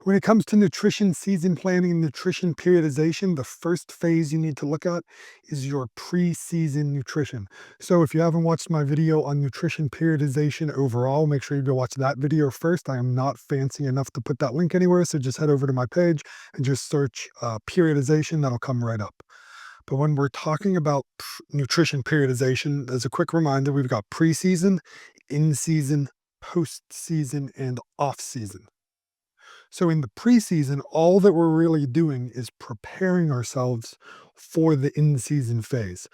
When it comes to nutrition season planning and nutrition periodization, the first phase you need to look at is your pre-season nutrition. So if you haven't watched my video on nutrition periodization overall, make sure you go watch that video first. I am not fancy enough to put that link anywhere, so just head over to my page and just search periodization. That'll come right up. But when we're talking about nutrition periodization, as a quick reminder, we've got pre-season, in-season, post-season, and off-season. So in the preseason, all that we're really doing is preparing ourselves for the in-season phase.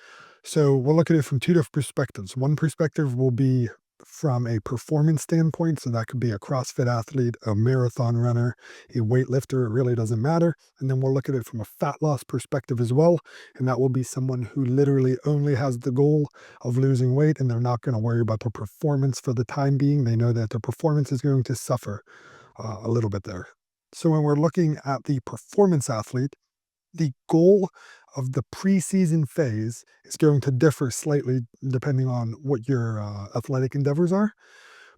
So we'll look at it from two different perspectives. One perspective will be from a performance standpoint. So that could be a CrossFit athlete, a marathon runner, a weightlifter. It really doesn't matter. And then we'll look at it from a fat loss perspective as well. And that will be someone who literally only has the goal of losing weight and they're not going to worry about their performance for the time being. They know that their performance is going to suffer a little bit there. So when we're looking at the performance athlete, the goal of the preseason phase is going to differ slightly depending on what your athletic endeavors are.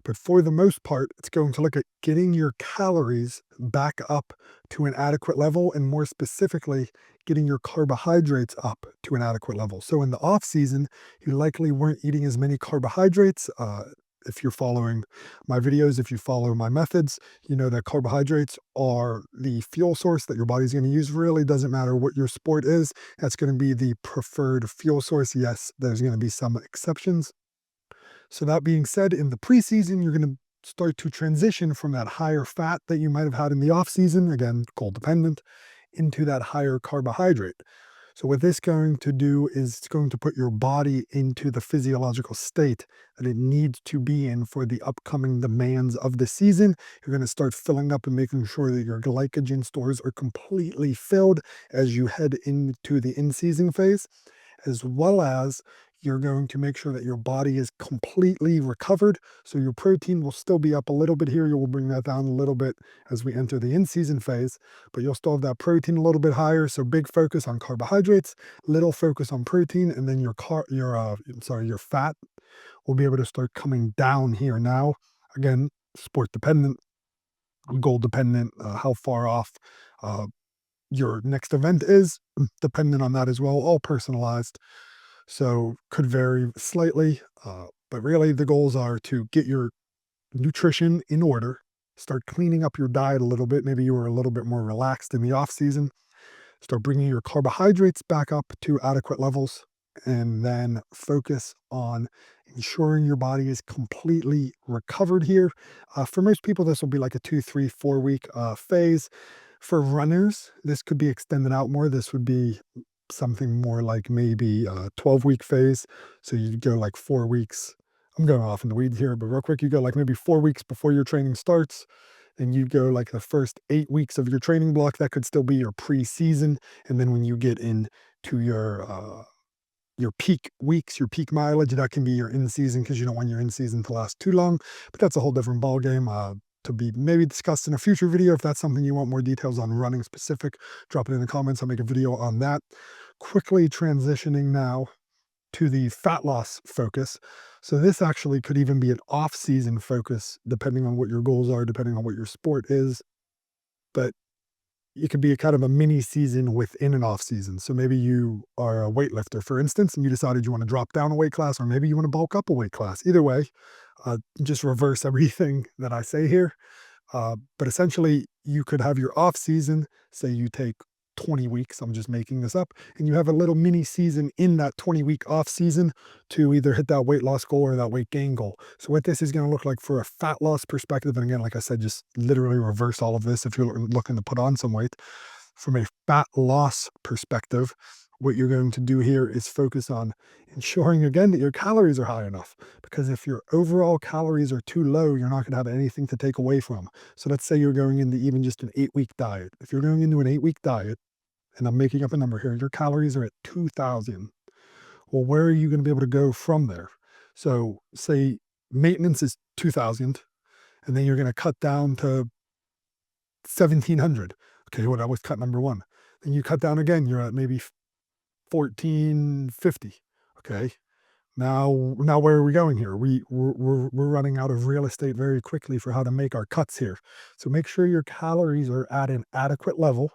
But for the most part, it's going to look at getting your calories back up to an adequate level, and more specifically, getting your carbohydrates up to an adequate level. So in the off season, you likely weren't eating as many carbohydrates. If you're following my videos, if you follow my methods, you know that carbohydrates are the fuel source that your body's going to use. Really doesn't matter what your sport is, that's going to be the preferred fuel source. Yes, there's going to be some exceptions. So that being said, in the preseason, you're going to start to transition from that higher fat that you might have had in the off season, again, goal dependent, into that higher carbohydrate. So what this going to do is it's going to put your body into the physiological state that it needs to be in for the upcoming demands of the season. You're going to start filling up and making sure that your glycogen stores are completely filled as you head into the in-season phase, as well as you're going to make sure that your body is completely recovered. So your protein will still be up a little bit here. You will bring that down a little bit as we enter the in-season phase, but you'll still have that protein a little bit higher. So big focus on carbohydrates, little focus on protein, and then your fat will be able to start coming down here now. Again, sport dependent, goal dependent, how far off uh, your next event is dependent on that as well, all personalized. So could vary slightly, but really the goals are to get your nutrition in order, start cleaning up your diet a little bit. Maybe you were a little bit more relaxed in the off season. Start bringing your carbohydrates back up to adequate levels, and then focus on ensuring your body is completely recovered here. For most people, this will be like a 2, 3, 4 week phase. For runners, this could be extended out more. This would be something more like maybe a 12-week phase. So you go like 4 weeks. I'm going off in the weeds here, but real quick, you go like maybe 4 weeks before your training starts. Then you go like the first 8 weeks of your training block. That could still be your preseason. And then when you get into your peak weeks, your peak mileage, that can be your in season because you don't want your in season to last too long. But that's a whole different ball game. To be maybe discussed in a future video. If that's something you want more details on running specific, drop it in the comments. I'll make a video on that. Quickly transitioning now to the fat loss focus. So this actually could even be an off-season focus, depending on what your goals are, depending on what your sport is. But it could be a kind of a mini season within an off season. So maybe you are a weightlifter, for instance, and you decided you want to drop down a weight class, or maybe you want to bulk up a weight class. Either way, just reverse everything that I say here. But essentially, you could have your off season, say you take 20 weeks, I'm just making this up, and you have a little mini season in that 20-week off season to either hit that weight loss goal or that weight gain goal. So what this is going to look like for a fat loss perspective, and again, like I said, just literally reverse all of this if you're looking to put on some weight. From a fat loss perspective, what you're going to do here is focus on ensuring again that your calories are high enough, because if your overall calories are too low, you're not going to have anything to take away from. So let's say you're going into even just an 8-week diet. If you're going into an 8-week diet, and I'm making up a number here, your calories are at 2,000. Well, where are you going to be able to go from there? So say maintenance is 2,000, and then you're going to cut down to 1,700. Okay, well, that was cut number one. Then you cut down again, you're at maybe 1,450. Okay. Now where are we going here? We're running out of real estate very quickly for how to make our cuts here. So make sure your calories are at an adequate level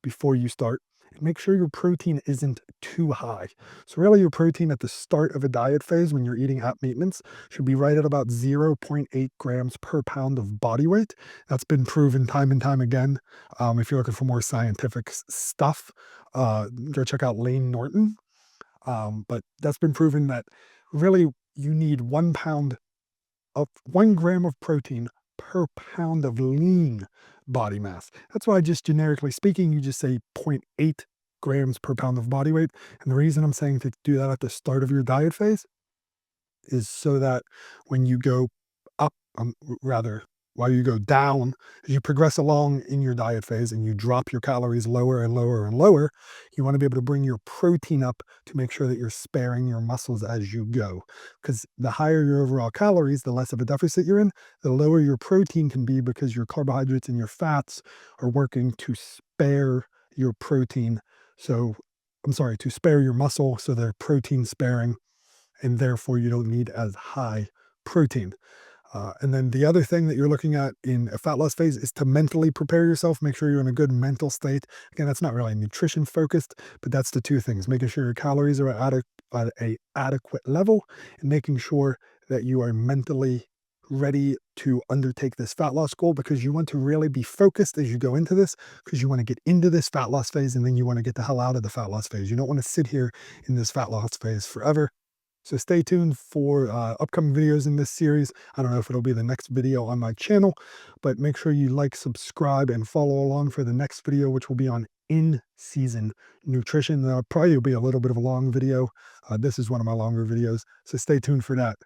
before you start. And make sure your protein isn't too high. So really your protein at the start of a diet phase when you're eating at maintenance should be right at about 0.8 grams per pound of body weight. That's been proven time and time again. If you're looking for more scientific stuff, go check out Lane Norton, but that's been proven that really you need 1 pound of 1 gram of protein per pound of lean body mass. That's why, just generically speaking, you just say zero point 0.8 grams per pound of body weight. And the reason I'm saying to do that at the start of your diet phase is so that when you go up, rather, while you go down, as you progress along in your diet phase and you drop your calories lower and lower and lower, you want to be able to bring your protein up to make sure that you're sparing your muscles as you go. Because the higher your overall calories, the less of a deficit you're in, the lower your protein can be because your carbohydrates and your fats are working to spare your protein. So, I'm sorry, to spare your muscle so they're protein sparing, and therefore you don't need as high protein. And then the other thing that you're looking at in a fat loss phase is to mentally prepare yourself. Make sure you're in a good mental state. Again, that's not really nutrition focused, but that's the two things: making sure your calories are at a adequate level, and making sure that you are mentally ready to undertake this fat loss goal, because you want to really be focused as you go into this, because you want to get into this fat loss phase and then you want to get the hell out of the fat loss phase. You don't want to sit here in this fat loss phase forever. So stay tuned for upcoming videos in this series. I don't know if it'll be the next video on my channel, but make sure you like, subscribe, and follow along for the next video, which will be on in-season nutrition. Probably will be a little bit of a long video. This is one of my longer videos, so stay tuned for that.